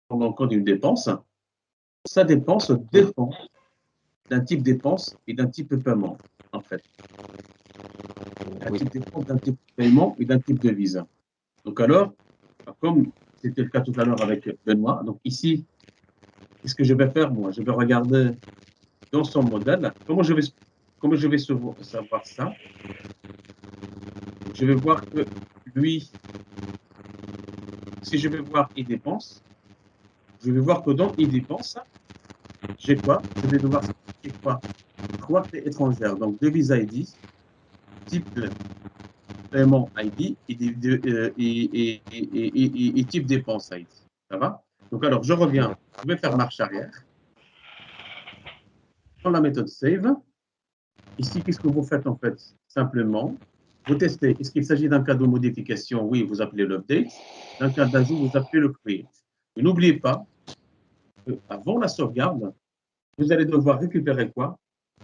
prendre en compte une dépense, sa dépense dépend d'un type dépense et d'un type de paiement, en fait. Un type dépense, d'un type de paiement et d'un type de visa. Donc alors, comme c'était le cas tout à l'heure avec Benoît, donc ici, qu'est-ce que je vais faire, moi? Je vais regarder dans son modèle, comment je vais savoir ça? Je vais voir que lui, si je vais voir il dépense, je vais voir que dans il dépense, j'ai quoi? Je vais devoir spécifier quoi? 3 clés étrangères, donc devise ID, type de paiement ID et type dépense ID. Ça va? Donc alors, je reviens, je vais faire marche arrière. Dans la méthode save, ici, qu'est-ce que vous faites en fait? Simplement, vous testez. Est-ce qu'il s'agit d'un cas de modification? Oui, vous appelez l'update. D'un cas d'ajout, vous appelez le create. Et n'oubliez pas qu'avant la sauvegarde, vous allez devoir récupérer quoi?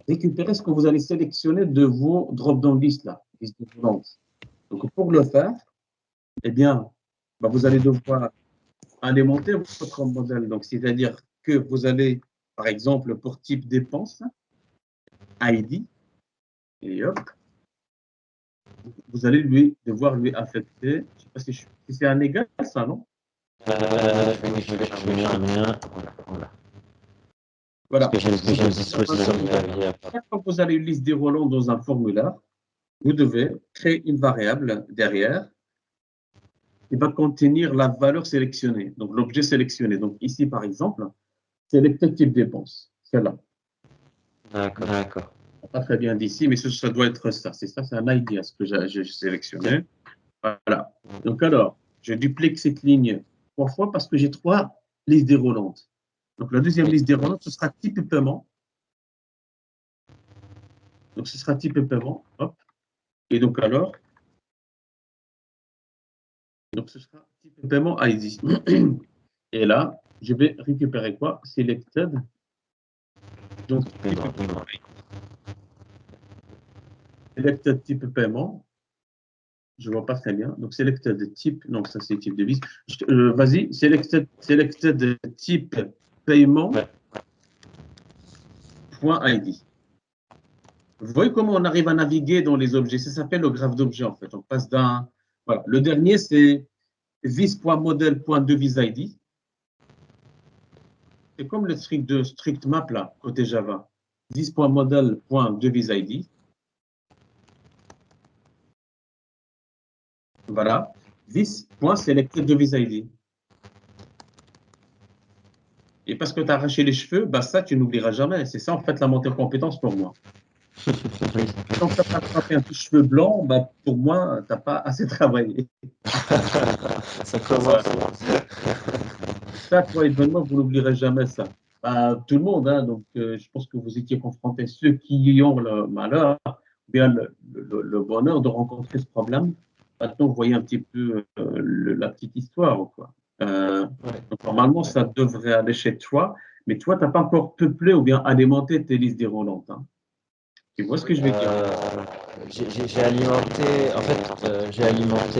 Récupérer ce que vous allez sélectionner de vos drop-down list là, liste de volantes. Donc pour le faire, eh bien, vous allez devoir alimenter votre modèle. Donc c'est-à-dire que vous allez, par exemple, pour type dépense, ID, et hop, vous allez devoir lui affecter, je ne sais pas si c'est un égal, ça, non? Je vais chercher. Voilà. Parce que j'ai le dispositif sur clavier. Chaque fois que vous avez une liste déroulant dans un formulaire, vous devez créer une variable derrière qui va contenir la valeur sélectionnée, donc l'objet sélectionné. Donc ici, par exemple, c'est le type dépense, celle-là. D'accord. Pas très bien d'ici, mais ça doit être ça. C'est ça, c'est un ID, ce que j'ai sélectionné. Voilà. Donc alors, je duplique cette ligne 3 fois parce que j'ai 3 listes déroulantes. Donc la deuxième liste déroulante, ce sera type paiement. Donc ce sera type paiement. Hop. Et donc alors, donc ce sera type paiement ID. Et là, je vais récupérer quoi? Selected. Donc type paiement. Selected type paiement. Je ne vois pas très bien. Donc, selected type, donc ça c'est type de vis. Vas-y, selected type paiement. .id. Vous voyez comment on arrive à naviguer dans les objets? Ça s'appelle le graphe d'objets en fait. On passe d'un. Voilà. Le dernier, c'est vis.model.deviseID. C'est comme le strict map là, côté Java. vis.model.deviseID. Voilà. vis.selectedDeviseID. Et parce que tu as arraché les cheveux, ça, tu n'oublieras jamais. C'est ça, en fait, la montée en compétence pour moi. Tant que tu n'as pas attrapé un petit cheveu blanc, pour moi, tu n'as pas assez travaillé. Ça commence. Ça, toi et Benoît, vous n'oublierez jamais ça. Tout le monde, hein, donc je pense que vous étiez confrontés, ceux qui y ont le malheur, ou bien le bonheur de rencontrer ce problème. Maintenant, vous voyez un petit peu la petite histoire. Quoi. Donc, normalement, ça devrait aller chez toi, mais toi, tu n'as pas encore peuplé ou bien alimenté tes listes déroulantes. Hein. Tu vois ce que je veux dire? J'ai alimenté, en fait, j'ai alimenté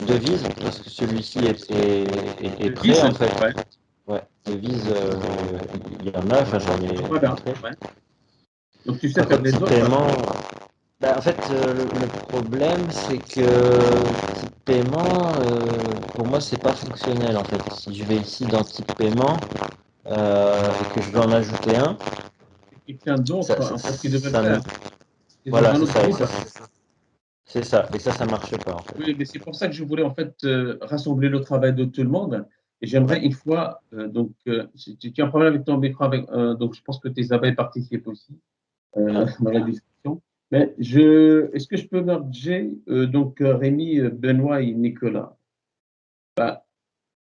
devise, parce que celui-ci est prêt, en fait. Ouais, devise, il y en a, enfin j'en ai. Voilà. Ouais. Donc tu sais Par faire contre, les autres. paiement, en fait, le problème, c'est que type paiement, pour moi, c'est pas fonctionnel, en fait. Si je vais ici dans type paiement, et que je veux en ajouter un, Quelqu'un d'autre, en fait, qui devait le ça faire. voilà, c'est ça, Groupe. c'est ça, et ça marche pas, en fait. Oui, mais c'est pour ça que je voulais en fait rassembler le travail de tout le monde. Et j'aimerais une fois, si tu as un problème avec ton micro, donc je pense que tes abeilles participent aussi dans la discussion. Mais est-ce que je peux merger Rémi, Benoît et Nicolas?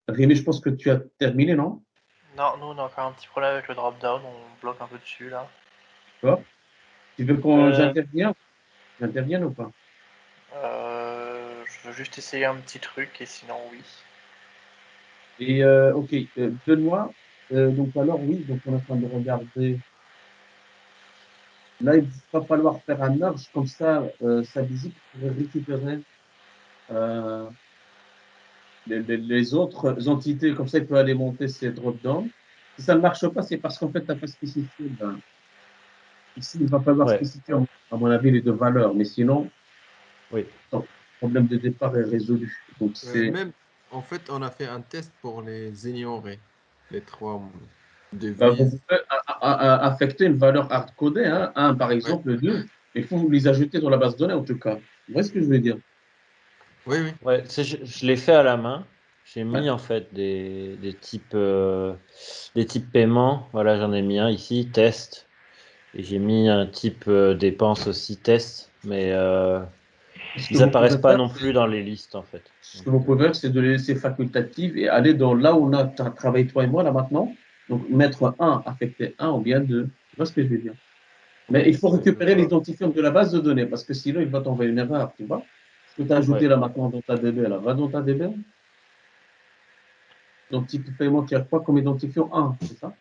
Rémi, je pense que tu as terminé, non? Non, nous on a encore un petit problème avec le drop-down, on bloque un peu dessus là. D'accord. Tu veux que j'intervienne ou pas? Je veux juste essayer un petit truc et sinon oui. Et ok, Benoît, donc alors oui, donc on est en train de regarder. Là, il va falloir faire un merge, comme ça, sa visite pourrait récupérer. les autres entités, comme ça, il peut aller monter ces drop-downs. Si ça ne marche pas, c'est parce qu'en fait, tu n'as pas spécifié. Ben, ici, il va falloir Ouais. spécifier, à mon avis, les deux valeurs. Mais sinon, Oui. le problème de départ est résolu. Donc, c'est Même, en fait, on a fait un test pour les ignorer, les trois vous devises. pouvez affecter une valeur hard-codée, hein, 1 par Ouais. exemple, 2. Il faut les ajouter dans la base de données, en tout cas. Vous voyez ce que je veux dire? Oui, oui. Ouais, je l'ai fait à la main. J'ai mis Ouais. en fait des types paiement. Voilà, j'en ai mis un ici, test. Et j'ai mis un type dépense aussi, test. Mais Ce que ils vous pouvez apparaissent pas faire, non plus dans les listes en fait. ce que vous pouvez faire, c'est de les laisser facultatives et aller dans là où on a travaillé toi et moi là maintenant. Donc mettre 1, affecter 1 ou bien 2. Tu vois ce que je veux dire? Mais il faut récupérer l'identifiant de la base de données parce que sinon il va t'envoyer une erreur, tu vois? Ce que tu as ajouté Ouais. là maintenant dans ta DB, là, va dans ta DB. Donc type de paiement, tu as quoi comme identifiant? 1, c'est ça?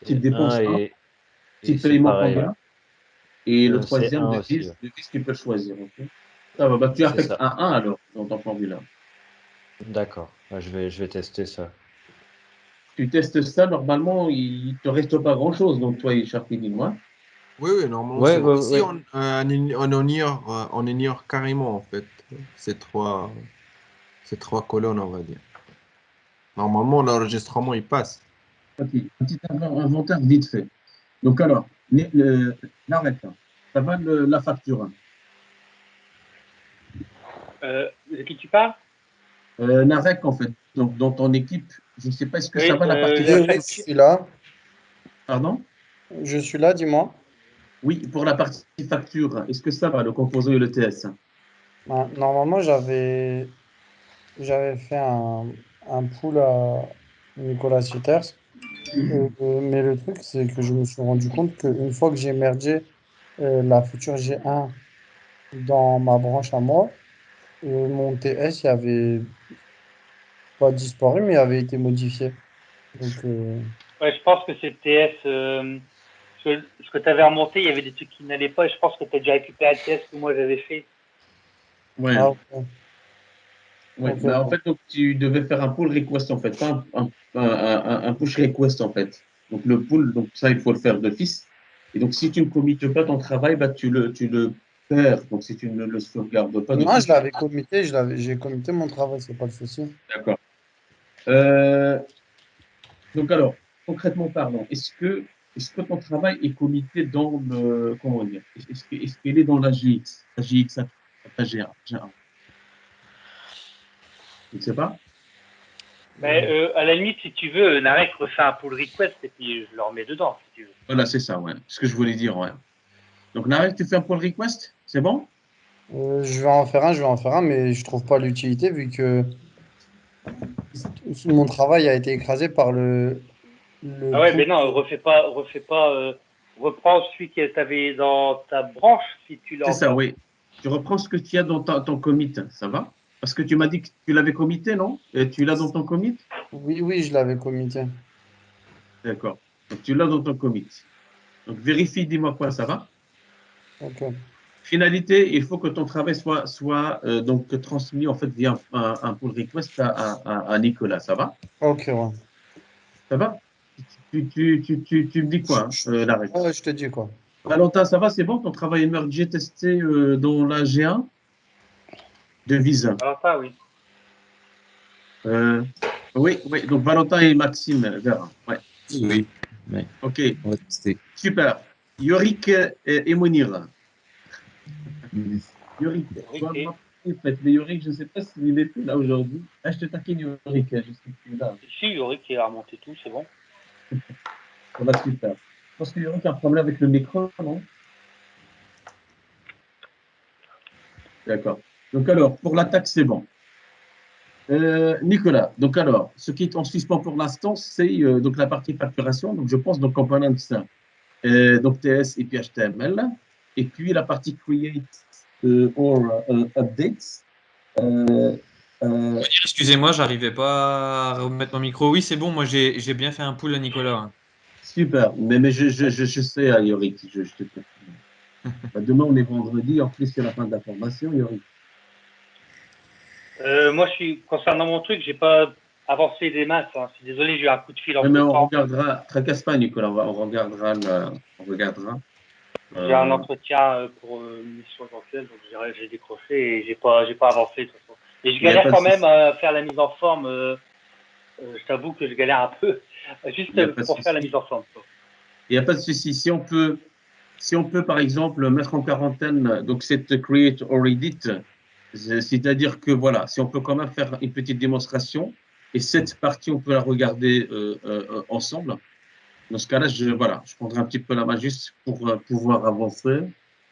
Type C'est dépense 1 1, et type c'est paiement pareil. combien? Et le C'est troisième, 1 aussi. Ouais. devise, tu peux choisir. Ok, ça va, bah, tu C'est affectes ça. un 1 alors dans ton formulaire. D'accord. Ouais, je vais tester ça. Tu testes ça, normalement, il ne te reste pas grand-chose. Donc toi, Sharpie, dis-moi. Oui, oui, normalement, Ouais, c'est bon. ouais, Ici, ouais. on ignore carrément, en fait, ces trois colonnes, on va dire. Normalement, l'enregistrement, il passe. Ok, un petit inventaire vite fait. Donc alors, l'arrête, ça va la facture. De qui tu parles? Narek, en fait, donc dans ton équipe, je ne sais pas, est-ce que ça Oui, va la partie la Oui, oui, je facture. suis là. Pardon? Je suis là, dis-moi. Oui, pour la partie facture, est-ce que ça va, le composant et le TS? Ben, normalement, j'avais fait un pool à Nicolas Sitters. Mais le truc, c'est que je me suis rendu compte qu'une fois que j'ai mergé la future G1 dans ma branche à moi, mon TS, il avait pas disparu, mais il avait été modifié. Donc, Ouais, je pense que c'est le TS. Ce que tu avais remonté, il y avait des trucs qui n'allaient pas et je pense que tu as déjà récupéré le TS que moi j'avais fait. Ouais, ah, ok. ouais. Ok, Bah, en ok. fait, donc, tu devais faire un pull request, en fait, pas un push request, en fait. Donc, le pull, donc ça, il faut le faire d'office. Et donc, si tu ne commites pas ton travail, bah, tu le perds. Donc, si tu ne le sauvegardes pas Non, d'office, je l'avais commité, j'ai commité mon travail, c'est pas le souci. d'accord. Euh, donc, alors, concrètement parlant, est-ce que ton travail est commité dans le, comment dire, est-ce qu'il est dans la GX, la GX, la GA, GA? Je ne sais pas. Mais à la limite, si tu veux, Narek refait un pull request et puis je le remets dedans si tu veux. Voilà, c'est ça, ouais. Ce que je voulais dire, ouais. Donc, Narek, tu fais un pull request, c'est bon? Je vais en faire un, mais je trouve pas l'utilité vu que mon travail a été écrasé par le Ah ouais, pool. mais non, reprends celui que tu avais dans ta branche si tu l'as C'est ça, encore. oui. Tu reprends ce que tu as dans ton commit, ça va? Parce que tu m'as dit que tu l'avais commité, non? Et tu l'as dans ton commit? Oui, oui, je l'avais commité. D'accord. Donc, tu l'as dans ton commit. Donc, vérifie, dis-moi quoi, ça va? Ok. Finalité, il faut que ton travail soit donc transmis en fait via un pull request à Nicolas. Ça va? Ok, ouais. Ça va? Tu me dis quoi, l'arrêt? Ouais, je te dis quoi. Valentin, ça va? C'est bon? Ton travail est mergé testé dans la G1 de Visa. Alors ça, oui. Euh, oui, oui. Donc Valentin et Maxime Vera. Ouais. Oui, Ok. on va tester. Super. Yorick et Mounir. Mhm. Yorick, toi, Ok. en fait, mais Yorick, je ne sais pas s'il était là aujourd'hui. Ah, je te taquine, Yorick. Je sais que tu es là. Si, Yorick qui a remonté tout, c'est bon. Ça va super. Je pense qu'il y aurait un problème avec le micro, non? D'accord. Donc alors, pour l'attaque, c'est bon. Nicolas, donc alors, ce qui est en suspens pour l'instant, c'est donc la partie facturation. Donc je pense donc components, donc TS et puis HTML. Et puis la partie create or updates. Excusez-moi, j'arrivais pas à remettre mon micro. Oui, c'est bon, moi j'ai bien fait un pull à Nicolas, hein. Super. Mais je sais, Yorick, je te confirme. Demain, on est vendredi. En plus, c'est la fin de la formation, Yorick. Moi, concernant mon truc, j'ai pas avancé des masses. Hein. Je suis désolé, j'ai eu un coup de fil en Mais on temps. regardera, tracasse pas, Nicolas, on regardera. On regardera. J'ai un entretien pour une mission éventuelle, donc j'ai décroché et j'ai pas avancé de toute façon. Et je Il y a galère pas de quand même souci. à faire la mise en forme. Je t'avoue que je galère un peu, Il y a juste pas de pour faire la souci. mise en forme. Quoi. Il n'y a pas de souci. Si on peut, par exemple, mettre en quarantaine donc cette create or edit, c'est-à-dire que voilà, si on peut quand même faire une petite démonstration et cette partie, on peut la regarder ensemble. Dans ce cas-là, voilà, je prendrai un petit peu la main juste pour pouvoir avancer.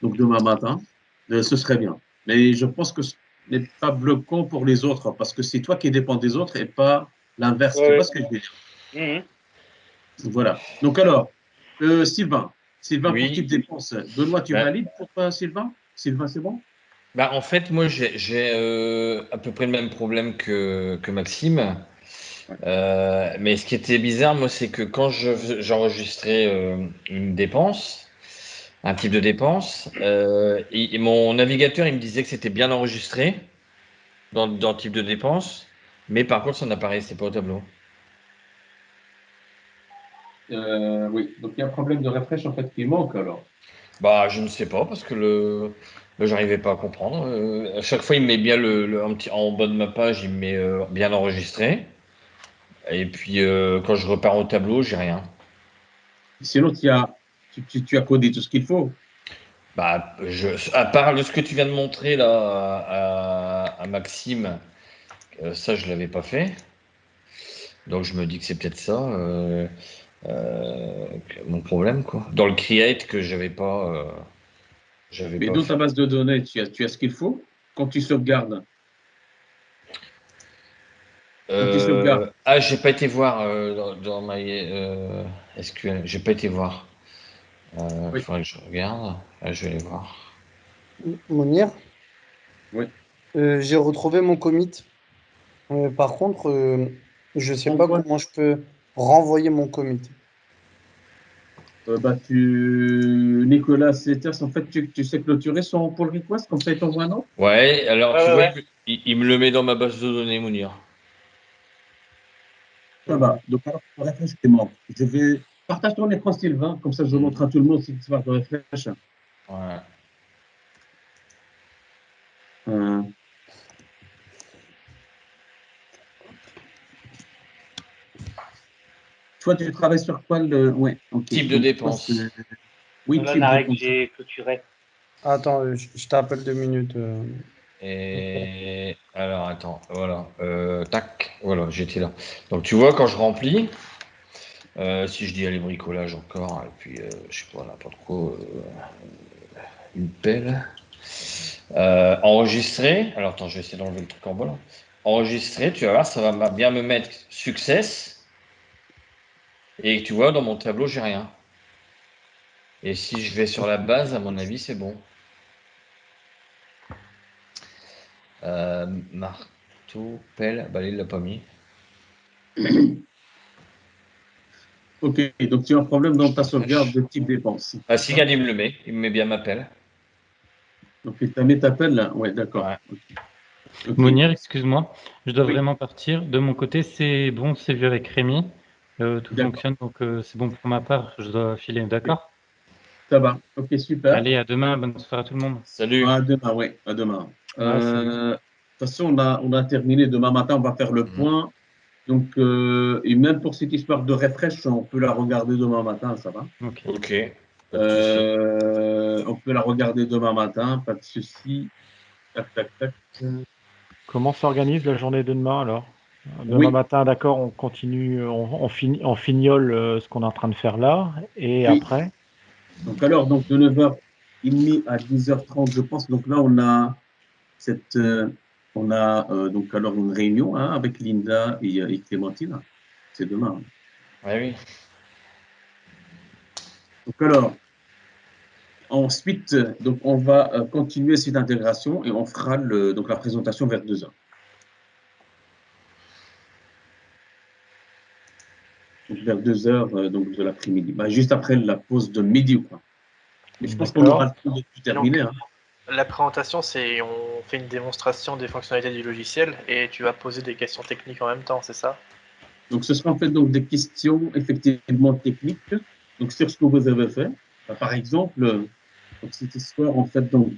Donc demain matin, ce serait bien. Mais je pense que ce n'est pas bloquant pour les autres parce que c'est toi qui dépends des autres et pas l'inverse. Tu Ouais. vois ce que je veux dire? Mhm. Voilà. Donc alors, Sylvain, pour Oui. type dépense, Benoît, tu Bah, valides pour Sylvain? Sylvain, c'est bon? bah, en fait, moi, j'ai à peu près le même problème que Maxime. Mais ce qui était bizarre, moi, c'est que quand j'enregistrais une dépense, un type de dépense, et mon navigateur, il me disait que c'était bien enregistré dans le type de dépense, mais par contre, ça n'apparaissait pas au tableau. Oui. Donc il y a un problème de refresh en fait qui manque alors. Bah, je ne sais pas, parce que j'arrivais pas à comprendre. À chaque fois, il me met bien en bas de ma page, il me met bien enregistré. Et puis, quand je repars au tableau, j'ai rien. Sinon, tu as codé tout ce qu'il faut. Bah, à part ce que tu viens de montrer là à Maxime, ça je l'avais pas fait. Donc je me dis que c'est peut-être ça mon problème quoi. Dans le create que j'avais Mais pas dans ta fait. base de données, tu as ce qu'il faut. Quand tu sauvegardes, quand tu sauvegardes, J'ai pas été voir dans ma SQL. J'ai pas été voir. oui, Faudrait que je regarde. Ah, je vais aller voir. Mounir, oui. j'ai retrouvé mon commit. Par contre, je sais pas Envoie, comment je peux renvoyer mon commit. Nicolas Seters, en fait, tu sais clôturer son pull request, comme ça il t'envoie un autre. Ouais, alors tu Ouais. vois qu'il me le met dans ma base de données, Mounir. Ça va. Donc, alors, le refresh qui manque. Je vais partage ton écran, Sylvain, comme ça je montre à tout le monde si tu vas de refresh. Ouais. Euh, Toi, tu travailles sur quoi ouais, ok. Type de Donc, toi, dépense. oui, Là, type de Narek, dépense. j'ai clôturé. Attends, je t'appelle 2 minutes. Et alors, attends, voilà. Tac, voilà, j'étais là. Donc, tu vois, quand je remplis, si je dis aller bricolage encore, et puis, je sais pas, n'importe quoi, une pelle. Enregistrer. Alors, attends, je vais essayer d'enlever le truc en bas, là. Enregistrer, tu vas voir, ça va bien me mettre success. Et tu vois, dans mon tableau, j'ai rien. Et si je vais sur la base, à mon avis, c'est bon. Marteau, pelle, bah, il l'a pas mis. Ok, donc tu as un problème dans ta sauvegarde de type dépense. Ah, si, regarde, il me le met. Il me met bien ma pelle. Donc, tu as mis ta pelle là. Ouais, d'accord. Ouais. Ok. Mounir, excuse-moi, je dois Oui. vraiment partir. De mon côté, c'est bon, c'est vu avec Rémi. Tout D'accord. fonctionne, donc c'est bon pour ma part. Je dois filer, d'accord? Ça va. Ok, super. Allez, à demain. Bonne soirée à tout le monde. Salut. À demain, oui, à demain. Ouais, salut. De toute façon, on a terminé. Demain matin, on va faire le point. Donc, et même pour cette histoire de refresh, on peut la regarder demain matin, ça va. Ok. Ok. Pas de souci. On peut la regarder demain matin, pas de souci. Tac, tac, tac. Comment s'organise la journée de demain alors? Demain Oui, matin, d'accord, on continue, on fignole ce qu'on est en train de faire là, et oui. après? Donc, alors, donc, de 9h30 à 10h30, je pense. Donc là, on a donc alors une réunion hein, avec Linda et Clémentine. C'est demain. Ouais, oui. Donc alors, ensuite, donc on va continuer cette intégration et on fera donc la présentation vers 2h. Donc vers 2h donc de l'après-midi. Bah, juste après la pause de midi. Quoi. Mais je pense qu'on aura D'accord. le temps de tout Donc, terminer. Hein. La présentation, c'est on fait une démonstration des fonctionnalités du logiciel et tu vas poser des questions techniques en même temps, c'est ça? Donc, ce sera en fait donc des questions effectivement techniques. Donc, sur ce que vous avez fait. Par exemple, donc, cette histoire en fait donc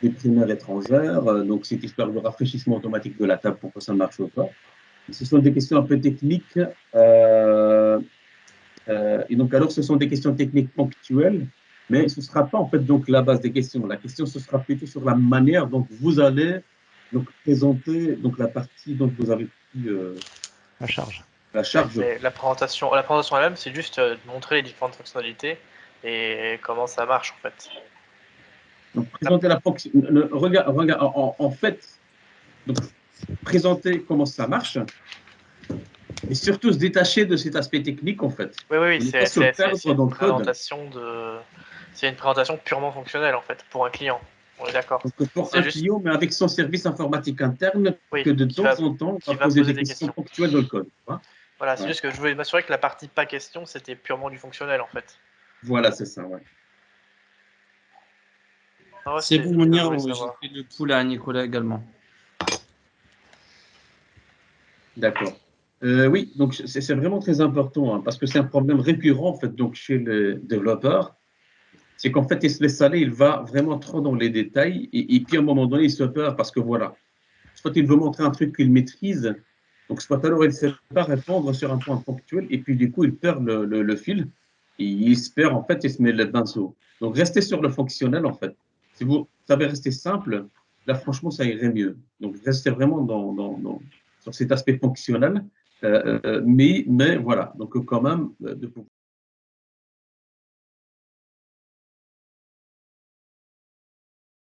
des primaires étrangères, donc cette histoire de rafraîchissement automatique de la table pour que ça marche ou pas. Ce sont des questions un peu techniques. Et donc, alors, ce sont des questions techniques ponctuelles, mais ce ne sera pas en fait donc la base des questions. La question, ce sera plutôt sur la manière dont vous allez donc présenter donc la partie dont vous avez pris La charge. la charge. Mais la présentation elle-même, c'est juste de montrer les différentes fonctionnalités et comment ça marche en fait. Donc, présenter la fonction. Regarde, en fait, donc, présenter comment ça marche, et surtout se détacher de cet aspect technique en fait. Oui, Ne pas se perdre dans le code. C'est une présentation purement fonctionnelle en fait pour un client. On est d'accord. Donc, pour C'est un juste- client, mais avec son service informatique interne, Oui, que de qui temps va- en temps, on qui va va poser poser des des questions questions. ponctuelles dans le code. Hein. Voilà, c'est Ouais. juste que je voulais m'assurer que la partie pas question, c'était purement du fonctionnel en fait. Voilà, c'est ça, ouais. Ah ouais, C'est c'était bon, ce que je Mounir, voulais j'ai savoir. fait le pool à Nicolas également. D'accord. Oui, donc c'est vraiment très important hein, parce que c'est un problème récurrent en fait donc chez les développeurs. C'est qu'en fait, il se laisse aller, il va vraiment trop dans les détails et puis à un moment donné, il se perd parce que voilà, soit il veut montrer un truc qu'il maîtrise, donc soit alors il ne sait pas répondre sur un point ponctuel et puis du coup, il perd le fil et il se perd en fait, il se met le pinceau. Donc restez sur le fonctionnel en fait. Si vous savez rester simple, là franchement, ça irait mieux. Donc restez vraiment sur cet aspect fonctionnel, mais voilà, donc quand même de pouvoir